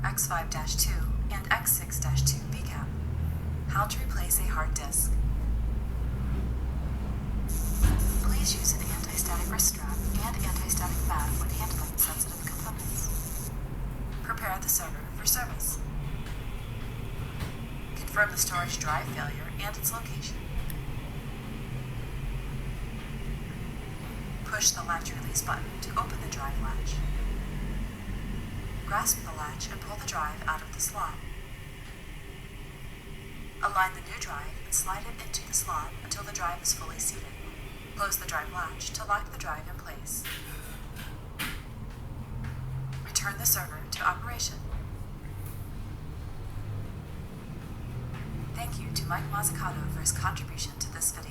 X5-2 and X6-2 VCAP. How to replace a hard disk. Please use an anti-static wrist strap and anti-static mat when handling sensitive components. Prepare the server for service. Confirm the storage drive failure and its location. Push the latch release button to open the drive latch. Grasp the latch and pull the drive out of the slot. Align the new drive and slide it into the slot until the drive is fully seated. Close the drive latch to lock the drive in place. Return the server to operation. Thank you to Mike Mazzucato for his contribution to this video.